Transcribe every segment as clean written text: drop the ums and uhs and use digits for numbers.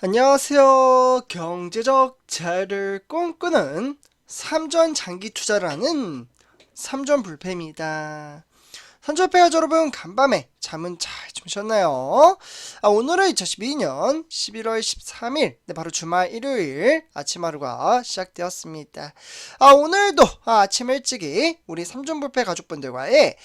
안녕하세요. 경제적 자유를 꿈꾸는 삼전 장기 투자를 하는 삼전불패입니다. 삼전불패가 여러분 간밤에 잠은 잘 주무셨나요? 오늘은 2012년 11월 13일 바로 주말 일요일 아침 하루가 시작되었습니다. 오늘도 아침 일찍이 우리 삼전불패 가족분들과의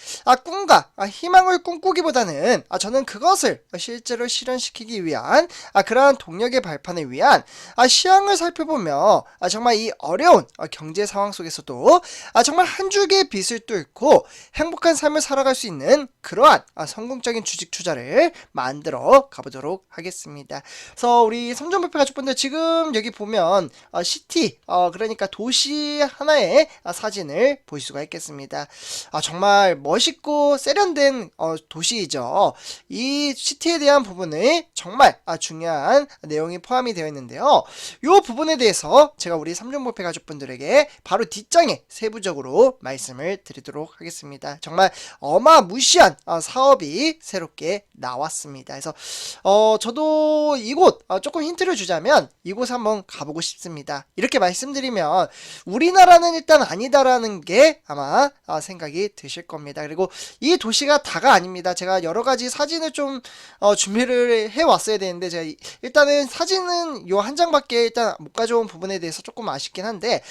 꿈과 희망을 꿈꾸기보다는 저는 그것을 실제로 실현시키기 위한 그러한 동력의 발판을 위한 시황을 살펴보며 정말 이 어려운 경제 상황 속에서도 정말 한 줄기의 빛을 뚫고 행복한 삶을 살아갈 수 있는 그러한 성공적인 주식 투자를 만들어 가보도록 하겠습니다. 그래서 우리 삼전불패 가족분들 지금 여기 보면 시티 그러니까 도시 하나의 사진을 볼 수가 있겠습니다. 정말 멋있고 세련된 도시이죠. 이 시티에 대한 부분을 정말 중요한 내용이 포함이 되어 있는데요. 이 부분에 대해서 제가 우리 삼전불패 가족분들에게 바로 뒷장에 세부적으로 말씀을 드리도록 하겠습니다. 정말 어마무시한 사업이 새롭게 나왔습니다. 그래서 저도 이곳 조금 힌트를 주자면 이곳 한번 가보고 싶습니다. 이렇게 말씀드리면 우리나라는 일단 아니다라는 게 아마 생각이 드실 겁니다. 그리고 이 도시가 다가 아닙니다. 제가 여러가지 사진을 좀 준비를 해왔어야 되는데 제가 일단은 사진은 요 한 장밖에 일단 못 가져온 부분에 대해서 조금 아쉽긴 한데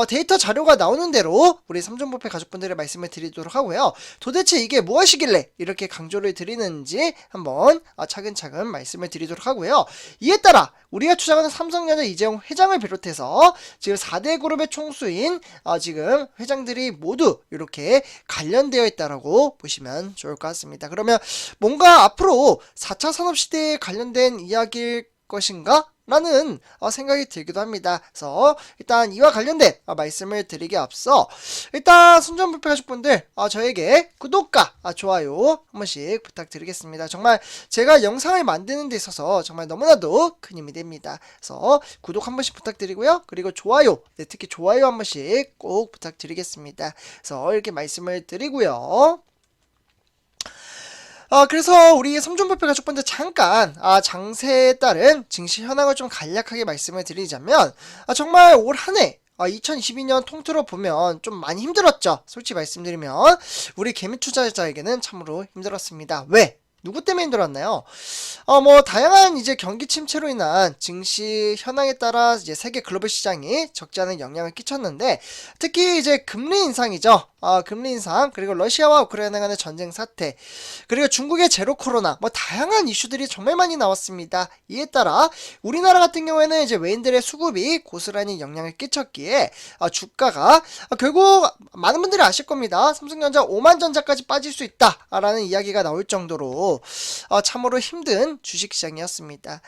데이터 자료가 나오는 대로 우리 삼전불패 가족분들의 말씀을 드리도록 하고요. 도대체 이게 무엇이길래 이렇게 강조를 드리는지 한번 차근차근 말씀을 드리도록 하고요. 이에 따라 우리가 투자하는 삼성전자 이재용 회장을 비롯해서 지금 4대 그룹의 총수인 지금 회장들이 모두 이렇게 관련되어 있다라고 보시면 좋을 것 같습니다. 그러면 뭔가 앞으로 4차 산업시대에 관련된 이야기일 것인가? 라는 생각이 들기도 합니다. 그래서 일단 이와 관련된 말씀을 드리기 앞서 일단 삼전불패 가족분들 저에게 구독과 좋아요 한 번씩 부탁드리겠습니다. 정말 제가 영상을 만드는 데 있어서 정말 너무나도 큰 힘이 됩니다. 그래서 구독 한 번씩 부탁드리고요. 그리고 좋아요, 특히 좋아요 한 번씩 꼭 부탁드리겠습니다. 그래서 이렇게 말씀을 드리고요. 그래서 우리 삼전불패 가족분들 잠깐 장세에 따른 증시 현황을 좀 간략하게 말씀을 드리자면 정말 올 한해 2022년 통틀어 보면 좀 많이 힘들었죠. 솔직히 말씀드리면 우리 개미 투자자에게는 참으로 힘들었습니다. 왜? 누구 때문에 힘들었나요? 다양한 이제 경기 침체로 인한 증시 현황에 따라 이제 세계 글로벌 시장이 적지 않은 영향을 끼쳤는데, 특히 이제 금리 인상이죠. 금리 인상, 그리고 러시아와 우크라이나 간의 전쟁 사태, 그리고 중국의 제로 코로나, 다양한 이슈들이 정말 많이 나왔습니다. 이에 따라 우리나라 같은 경우에는 이제 외인들의 수급이 고스란히 영향을 끼쳤기에 주가가 결국 많은 분들이 아실 겁니다. 삼성전자 5만 전자까지 빠질 수 있다라는 이야기가 나올 정도로 참으로 힘든 주식시장이었습니다.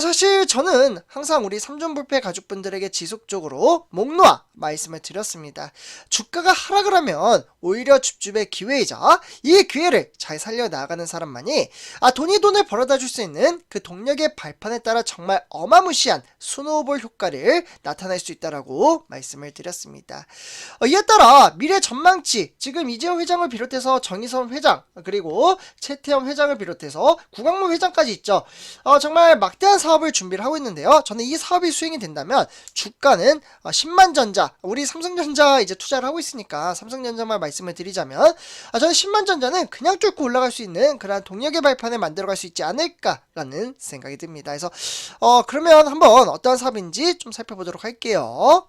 사실 저는 항상 우리 삼전불패 가족분들에게 지속적으로 목 놓아 말씀을 드렸습니다. 주가가 하락을 하면 오히려 줍줍의 기회이자 이 기회를 잘 살려나가는 사람만이 돈을 벌어다 줄 수 있는 그 동력의 발판에 따라 정말 어마무시한 스노우볼 효과를 나타낼 수 있다라고 말씀을 드렸습니다. 이에 따라 미래 전망치, 지금 이재용 회장을 비롯해서 정의선 회장, 그리고 최태원 회장을 비롯해서 구광모 회장까지 있죠. 정말 막대한 사업을 준비를 하고 있는데요. 저는 이 사업이 수행이 된다면 주가는 10만 전자, 우리 삼성전자 이제 투자를 하고 있으니까 삼성전자만 말씀을 드리자면 저는 10만 전자는 그냥 뚫고 올라갈 수 있는 그런 동력의 발판을 만들어갈 수 있지 않을까라는 생각이 듭니다. 그래서 그러면 한번 어떠한 사업인지 좀 살펴보도록 할게요.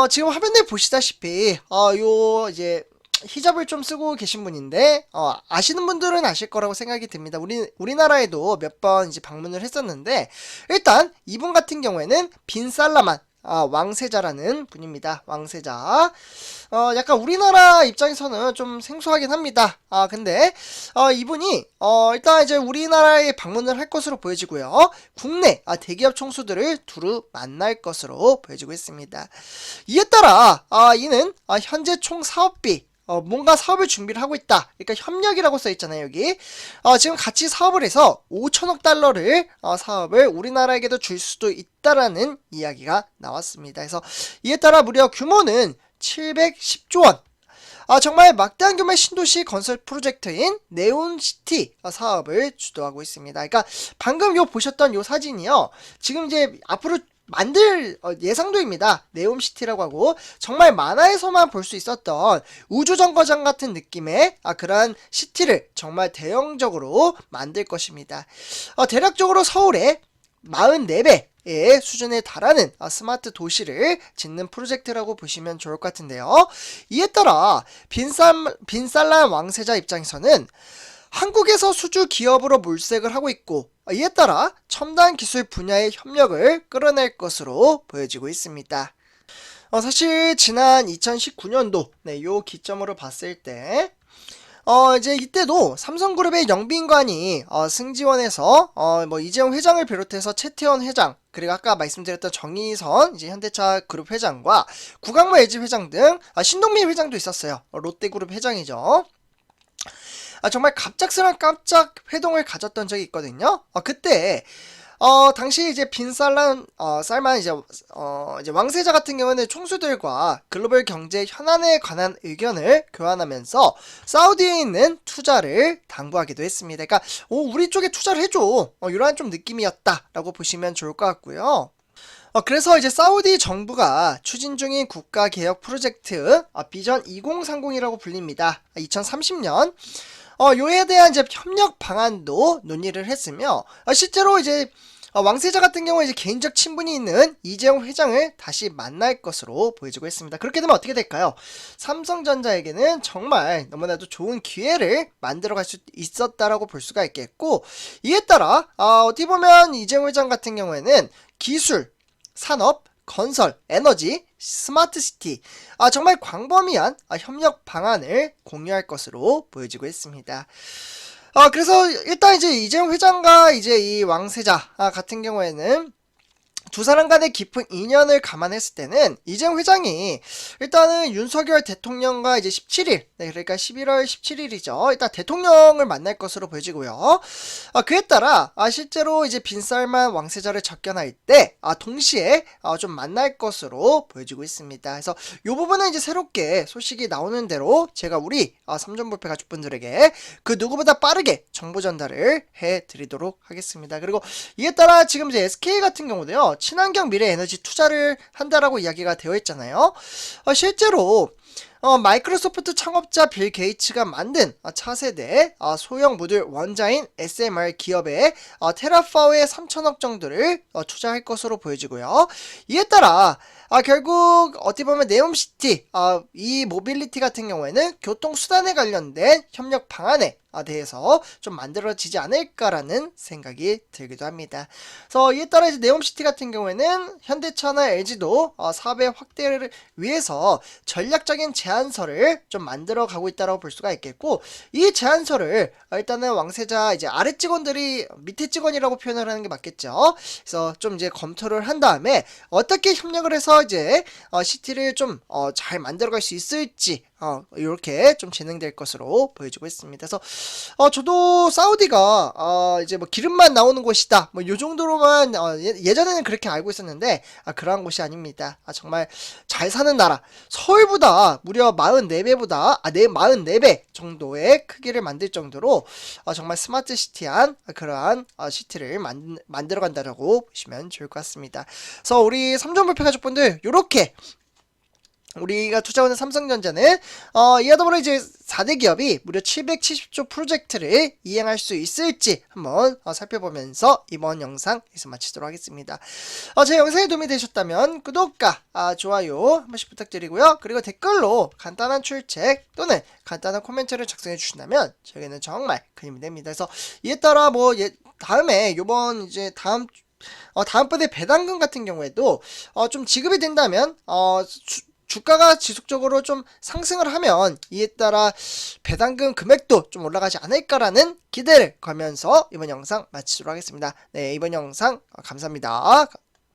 지금 화면에 보시다시피 요 이제 히잡을 좀 쓰고 계신 분인데 아시는 분들은 아실 거라고 생각이 듭니다. 우리나라에도 몇 번 이제 방문을 했었는데, 일단 이분 같은 경우에는 빈살라만 왕세자라는 분입니다. 왕세자. 약간 우리나라 입장에서는 좀 생소하긴 합니다. 근데 이분이 일단 이제 우리나라에 방문을 할 것으로 보여지고요. 국내 대기업 총수들을 두루 만날 것으로 보여지고 있습니다. 이에 따라 이는 현재 총 사업비, 뭔가 사업을 준비를 하고 있다. 그러니까 협력이라고 써있잖아요, 여기. 지금 같이 사업을 해서 5천억 달러를 사업을 우리나라에게도 줄 수도 있다라는 이야기가 나왔습니다. 그래서 이에 따라 무려 규모는 710조 원. 정말 막대한 규모의 신도시 건설 프로젝트인 네온시티 사업을 주도하고 있습니다. 그러니까 방금 보셨던 요 사진이요. 지금 이제 앞으로 만들 예상도입니다. 네옴시티라고 하고 정말 만화에서만 볼 수 있었던 우주정거장 같은 느낌의 그러한 시티를 정말 대형적으로 만들 것입니다. 대략적으로 서울의 44배의 수준에 달하는 스마트 도시를 짓는 프로젝트라고 보시면 좋을 것 같은데요. 이에 따라 빈살란 왕세자 입장에서는 한국에서 수주 기업으로 물색을 하고 있고, 이에 따라 첨단 기술 분야의 협력을 끌어낼 것으로 보여지고 있습니다. 사실 지난 2019년도 요 기점으로 봤을 때 이제 이때도 삼성그룹의 영빈관이 승지원에서 뭐 이재용 회장을 비롯해서 최태원 회장, 그리고 아까 말씀드렸던 정의선 이제 현대차 그룹 회장과 구강모 LG 회장 등 신동민 회장도 있었어요. 롯데그룹 회장이죠. 정말 갑작스러운 깜짝 회동을 가졌던 적이 있거든요. 그때 당시 이제 쌀만 이제 왕세자 같은 경우는 총수들과 글로벌 경제 현안에 관한 의견을 교환하면서 사우디에 있는 투자를 당부하기도 했습니다. 그러니까 우리 쪽에 투자를 해줘, 이러한 좀 느낌이었다라고 보시면 좋을 것 같고요. 그래서 이제 사우디 정부가 추진 중인 국가개혁 프로젝트 비전 2030이라고 불립니다. 2030년 요에 대한 이제 협력 방안도 논의를 했으며, 실제로 이제 왕세자 같은 경우에 이제 개인적 친분이 있는 이재용 회장을 다시 만날 것으로 보여지고 있습니다. 그렇게 되면 어떻게 될까요? 삼성전자에게는 정말 너무나도 좋은 기회를 만들어갈 수 있었다라고 볼 수가 있겠고, 이에 따라 어떻게 보면 이재용 회장 같은 경우에는 기술, 산업, 건설, 에너지, 스마트시티, 정말 광범위한 협력 방안을 공유할 것으로 보여지고 있습니다. 그래서 일단 이제 이재용 회장과 이제 이 왕세자 같은 경우에는 두 사람 간의 깊은 인연을 감안했을 때는 이재용 회장이 일단은 윤석열 대통령과 이제 17일, 그러니까 11월 17일이죠. 일단 대통령을 만날 것으로 보여지고요. 그에 따라 실제로 이제 빈살만 왕세자를 접견할 때 동시에 좀 만날 것으로 보여지고 있습니다. 그래서 이 부분은 이제 새롭게 소식이 나오는 대로 제가 우리 삼전불패 가족분들에게 그 누구보다 빠르게 정보 전달을 해드리도록 하겠습니다. 그리고 이에 따라 지금 이제 SK 같은 경우도요, 친환경 미래 에너지 투자를 한다라고 이야기가 되어 있잖아요. 실제로 마이크로소프트 창업자 빌 게이츠가 만든 차세대 소형 모듈 원자인 SMR 기업에 테라파워에 3천억 정도를 투자할 것으로 보여지고요. 이에 따라 결국 어떻게 보면 네옴시티 이 모빌리티 같은 경우에는 교통수단에 관련된 협력 방안에 대해서 좀 만들어지지 않을까라는 생각이 들기도 합니다. 그래서 이에 따라 이제 네옴시티 같은 경우에는 현대차나 LG도 사업의 확대를 위해서 전략적인 제안서를 좀 만들어 가고 있다고 볼 수가 있겠고, 이 제안서를 일단은 왕세자 이제 아래 직원들이 밑에 직원이라고 표현을 하는 게 맞겠죠. 그래서 좀 이제 검토를 한 다음에 어떻게 협력을 해서 이제 시티를 좀 잘 만들어갈 수 있을지 이렇게 좀 진행될 것으로 보여지고 있습니다. 그래서 저도 사우디가 이제 뭐 기름만 나오는 곳이다, 뭐 요 정도로만 예전에는 그렇게 알고 있었는데 그러한 곳이 아닙니다. 정말 잘 사는 나라, 서울보다 무려 44배보다 44배 정도의 크기를 만들 정도로 정말 스마트 시티한 그러한 시티를 만들어 간다라고 보시면 좋을 것 같습니다. 그래서 우리 삼전불패 가족분들, 요렇게 우리가 투자하는 삼성전자는 이와 더불어 이제 4대 기업이 무려 770조 프로젝트를 이행할 수 있을지 한번 살펴보면서 이번 영상 여기서 마치도록 하겠습니다. 제 영상이 도움이 되셨다면 구독과 좋아요 한 번씩 부탁드리고요. 그리고 댓글로 간단한 출첵 또는 간단한 코멘트를 작성해 주신다면 저에게는 정말 큰 힘이 됩니다. 그래서 이에 따라 뭐 다음에 요번 이제 다음번에 배당금 같은 경우에도 좀 지급이 된다면 주가가 지속적으로 좀 상승을 하면 이에 따라 배당금 금액도 좀 올라가지 않을까라는 기대를 걸면서 이번 영상 마치도록 하겠습니다. 네, 이번 영상 감사합니다.